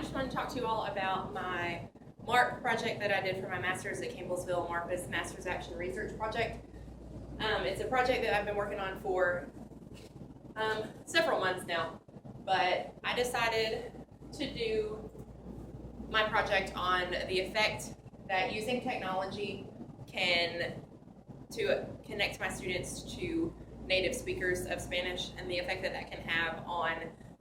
just wanted to talk to you all about my MARP project that I did for my master's at Campbellsville. MARP is Master's Action Research Project. It's a project that I've been working on for several months now, but I decided to do my project on the effect that using technology can to connect my students to native speakers of Spanish, and the effect that that can have on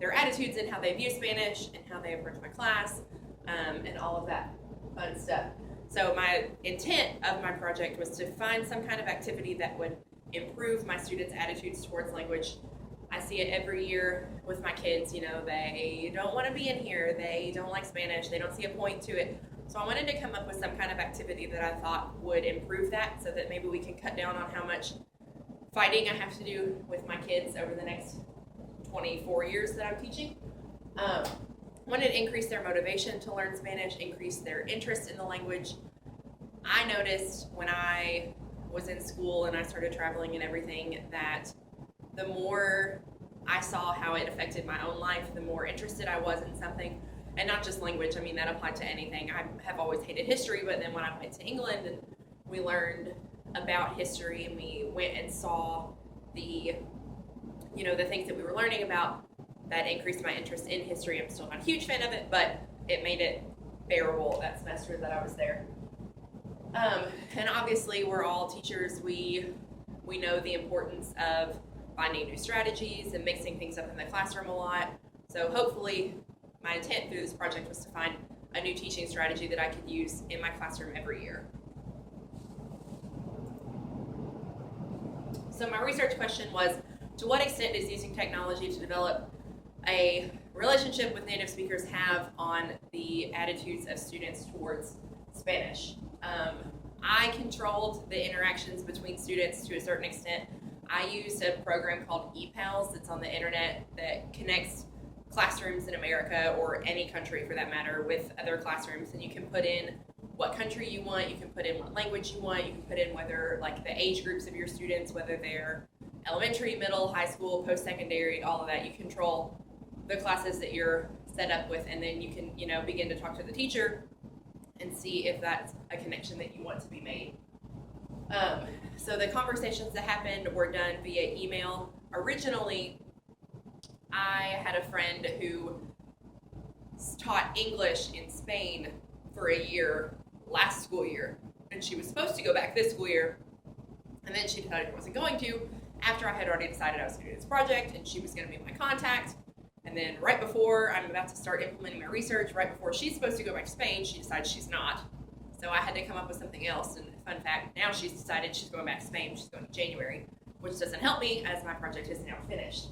their attitudes and how they view Spanish and how they approach my class, and all of that fun stuff. So my intent of my project was to find some kind of activity that would improve my students' attitudes towards language. I see it every year with my kids. They don't want to be in here, they don't like Spanish, they don't see a point to it. So I wanted to come up with some kind of activity that I thought would improve that, so that maybe we can cut down on how much fighting I have to do with my kids over the next 24 years that I'm teaching. I wanted to increase their motivation to learn Spanish, increase their interest in the language. I noticed when I was in school and I started traveling and everything that the more I saw how it affected my own life, the more interested I was in something. And not just language, that applied to anything. I have always hated history, but then when I went to England and we learned about history and we went and saw the things that we were learning about, that increased my interest in history. I'm still not a huge fan of it, but it made it bearable that semester that I was there. And obviously we're all teachers. We know the importance of finding new strategies and mixing things up in the classroom a lot. So hopefully my intent through this project was to find a new teaching strategy that I could use in my classroom every year. So my research question was, to what extent does using technology to develop a relationship with native speakers have on the attitudes of students towards Spanish? I controlled the interactions between students to a certain extent. I used a program called ePals that's on the internet that connects classrooms in America, or any country for that matter, with other classrooms, and you can put in what country you want, you can put in what language you want, you can put in whether, like, the age groups of your students, whether they're elementary, middle, high school, post-secondary, all of that. You control the classes that you're set up with, and then you can, begin to talk to the teacher and see if that's a connection that you want to be made. So the conversations that happened were done via email. Originally, I had a friend who taught English in Spain for a year last school year, and she was supposed to go back this school year, and then she decided she wasn't going to after I had already decided I was doing this project, and she was going to be my contact. And then right before I'm about to start implementing my research, right before she's supposed to go back to Spain, she decides she's not. So I had to come up with something else. And fun fact, now she's decided she's going back to Spain. She's going in January, which doesn't help me as my project is now finished.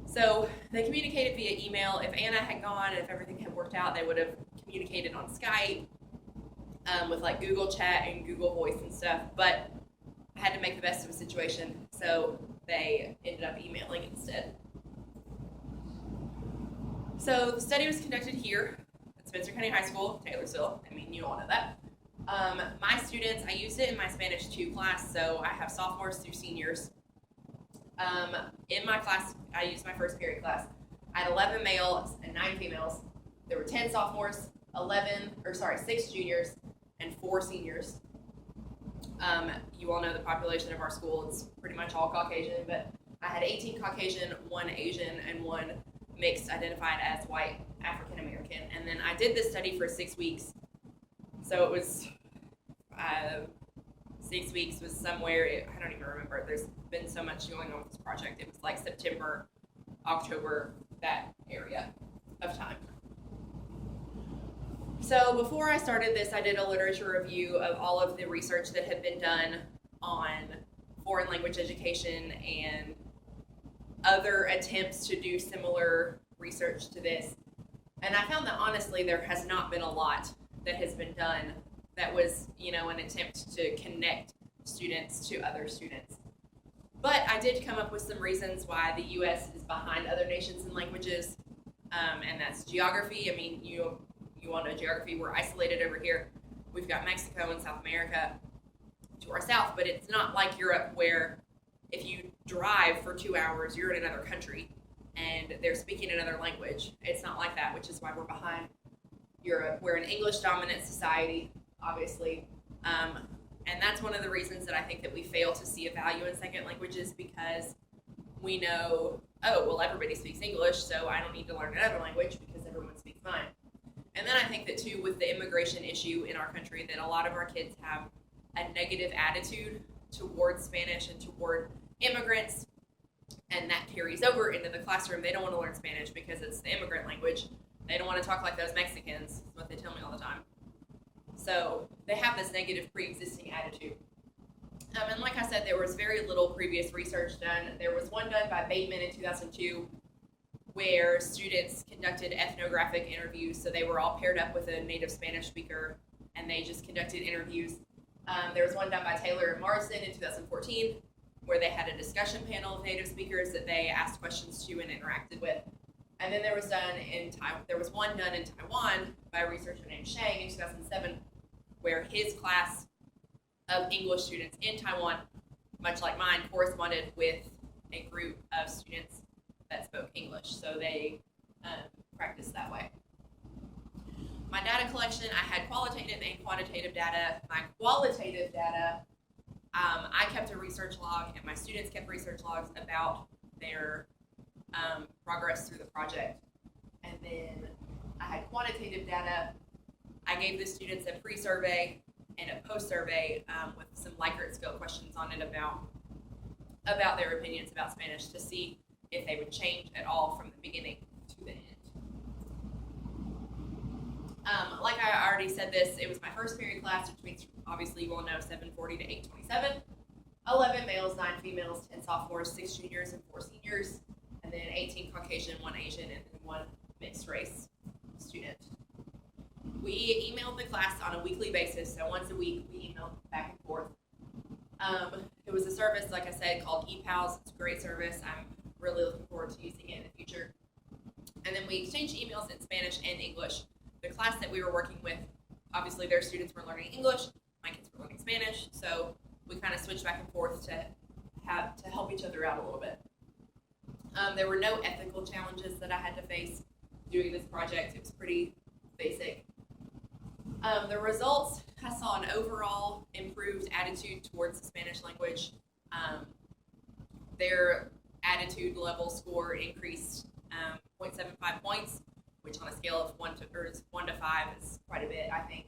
So they communicated via email. If Anna had gone and if everything had worked out, they would have communicated on Skype with like Google Chat and Google Voice and stuff. But I had to make the best of a situation, so they ended up emailing instead. So the study was conducted here at Spencer County High School, Taylorsville. You all know that. My students, I used it in my Spanish 2 class, so I have sophomores through seniors. In my class, I used my first period class. I had 11 males and 9 females. There were 10 sophomores, 6 juniors, and 4 seniors. You all know the population of our school. It's pretty much all Caucasian, but I had 18 Caucasian, 1 Asian, and 1 mixed, identified as white African American. And then I did this study for 6 weeks. So it was 6 weeks was somewhere, I don't even remember. There's been so much going on with this project. It was like September, October, that area of time. So before I started this, I did a literature review of all of the research that had been done on foreign language education and other attempts to do similar research to this. And I found that honestly there has not been a lot that has been done that was, an attempt to connect students to other students. But I did come up with some reasons why the U.S. is behind other nations in languages, and that's geography. You all know geography. We're isolated over here. We've got Mexico and South America to our south, but it's not like Europe where if you drive for 2 hours, you're in another country. and they're speaking another language. It's not like that, which is why we're behind Europe. We're an English dominant society, obviously. And that's one of the reasons that I think that we fail to see a value in second languages, because we know, oh, well, everybody speaks English, so I don't need to learn another language because everyone speaks mine. And then I think that, too, with the immigration issue in our country, that a lot of our kids have a negative attitude towards Spanish and toward immigrants, and that carries over into the classroom. They don't want to learn Spanish because it's the immigrant language. They don't want to talk like those Mexicans. That's what they tell me all the time. So they have this negative pre-existing attitude. And like I said, there was very little previous research done. There was one done by Bateman in 2002 where students conducted ethnographic interviews. So they were all paired up with a native Spanish speaker, and they just conducted interviews. There was one done by Taylor and Morrison in 2014 where they had a discussion panel of native speakers that they asked questions to and interacted with. And then there was one done in Taiwan by a researcher named Shang in 2007, where his class of English students in Taiwan, much like mine, corresponded with a group of students that spoke English. So they practiced that way. My data collection, I had qualitative and quantitative data. My qualitative data, I kept a research log, and my students kept research logs about their progress through the project. And then I had quantitative data. I gave the students a pre-survey and a post-survey with some Likert skill questions on it about their opinions about Spanish to see if they would change at all from the beginning to the end. Like I already said this, it was my first period class, which means obviously you all know 7:40 to 8:27. 11 males, 9 females, 10 sophomores, 6 juniors, and 4 seniors, and then 18 Caucasian, 1 Asian, and then 1 mixed race student. We emailed the class on a weekly basis, so once a week we emailed back and forth. It was a service, like I said, called ePals. It's a great service. I'm really looking forward to using it in the future. And then we exchanged emails in Spanish and English. The class that we were working with, obviously their students were learning English, my kids were learning Spanish, so we kind of switched back and forth to help each other out a little bit. There were no ethical challenges that I had to face doing this project. It was pretty basic. The results, I saw an overall improved attitude towards the Spanish language. Their attitude level score increased 0.75 points, which on a scale of 1 to 5 is quite a bit, I think.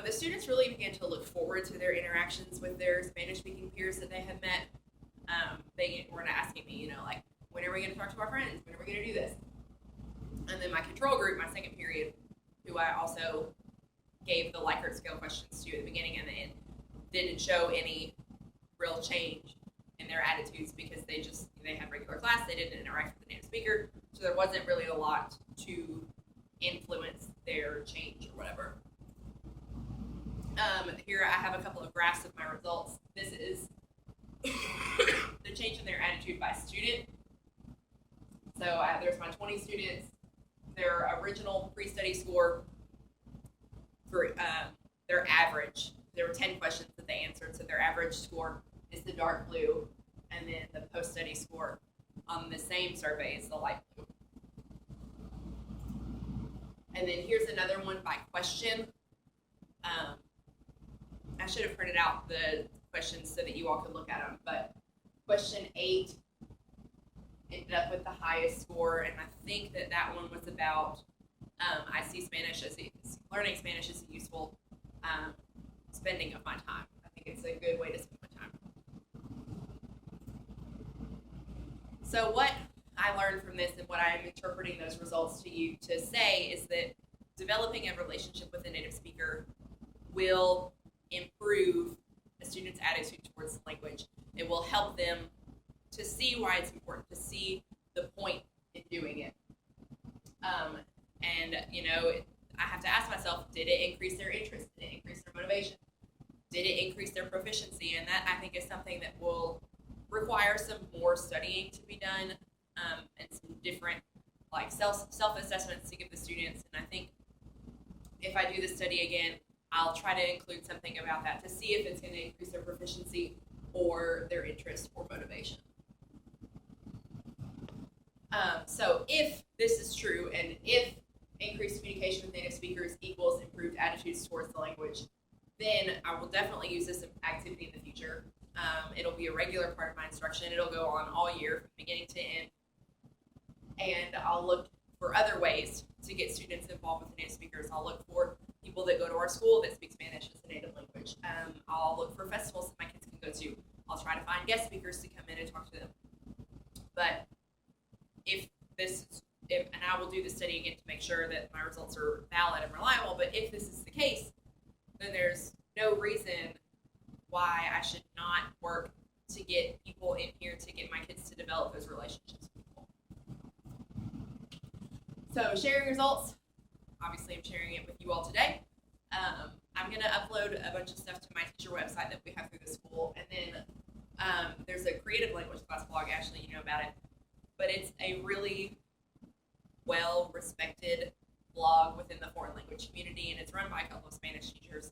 The students really began to look forward to their interactions with their Spanish-speaking peers that they had met. They were asking me, like, when are we going to talk to our friends? When are we going to do this? And then my control group, my second period, who I also gave the Likert scale questions to at the beginning and the end, didn't show any real change in their attitudes because they had regular class, they didn't interact with the native speaker, so there wasn't really a lot to influence their change or whatever. Here I have a couple of graphs of my results. This is the change in their attitude by student. So there's my 20 students. Their original pre-study score for their average, there were 10 questions that they answered, so their average score is the dark blue, and then the post-study score on the same survey is the light blue. And then here's another one by question. I should have printed out the questions so that you all could look at them, but question 8 ended up with the highest score, and I think that one was about I see Spanish as learning Spanish is a useful spending of my time. I think it's a good way to spend my time. So what I learned from this and what I'm interpreting those results to you to say is that developing a relationship with a native speaker will improve a student's attitude towards language. It will help them to see why it's important, to see the point in doing it. I have to ask myself, did it increase their interest? Did it increase their motivation? Did it increase their proficiency? And that, I think, is something that will require some more studying to be done and some different self-assessments to give the students. And I think if I do the study again, I'll try to include something about that to see if it's going to increase their proficiency or their interest or motivation. So if this is true, and if increased communication with native speakers equals improved attitudes towards the language, then I will definitely use this activity in the future. It'll be a regular part of my instruction. It'll go on all year from beginning to end. And I'll look for other ways to get students involved with native speakers. I'll look for people that go to our school that speak Spanish as a native language. I'll look for festivals that my kids can go to. I'll try to find guest speakers to come in and talk to them. But and I will do the study again to make sure that my results are valid and reliable, but if this is the case, then there's no reason why I should not work to get people in here to get my kids to develop those relationships with people. So sharing results, obviously I'm sharing it with you all today. I'm going to upload a bunch of stuff to my teacher website that we have through the school, and then there's a creative language class blog. Ashley, you know about it, but it's a really well-respected blog within the foreign language community, and it's run by a couple of Spanish teachers,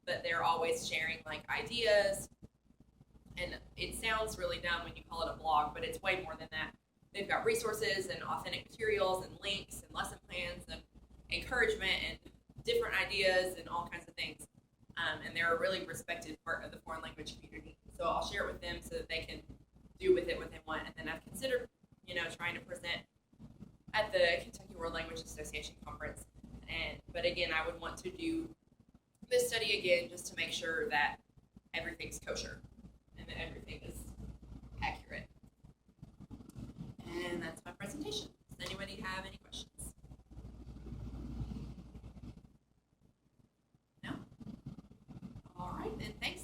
but they're always sharing like ideas, and it sounds really dumb when you call it a blog, but it's way more than that. They've got resources and authentic materials and links and lesson plans and encouragement and different ideas and all kinds of things, and they're a really respected part of the foreign language community, so I'll share it with them so that they can do with it what they want. And then I've considered, trying to present at the Kentucky World Language Association conference. But again, I would want to do this study again just to make sure that everything's kosher and that everything is accurate. And that's my presentation. Does anybody have any questions? No? All right, then thanks.